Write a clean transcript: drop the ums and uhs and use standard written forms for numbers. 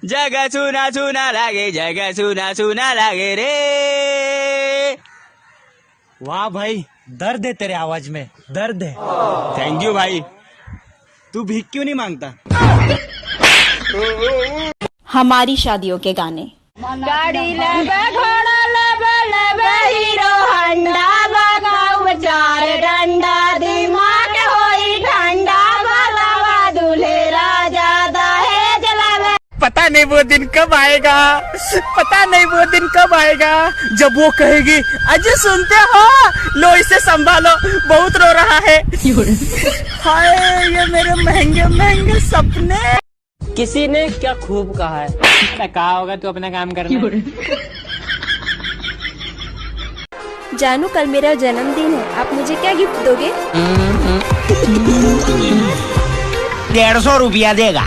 जगह सुना सुना लागे, जगह सुना सुना लागे रे। वाह भाई, दर्द है तेरे आवाज में, दर्द है। थैंक यू भाई। तू भीख क्यों नहीं मांगता? हमारी शादियों के गाने। गाड़ी लेबे घोड़ा लेबे लेबे हीरो हंडा बगाऊ चार डंडा दिमाग होई ठंडा बलावा दूल्हे राजा दहेज लावे। पता नहीं वो दिन कब आएगा, पता नहीं वो दिन कब आएगा जब वो कहेगी अजय सुनते हो, लो इसे संभालो बहुत रो रहा है। हाय ये मेरे महंगे महंगे सपने। किसी ने क्या खूब कहा है, कहा होगा तू अपना काम करना। जानू कल मेरा जन्मदिन है, आप मुझे क्या गिफ्ट दोगे? 150 रुपया देगा।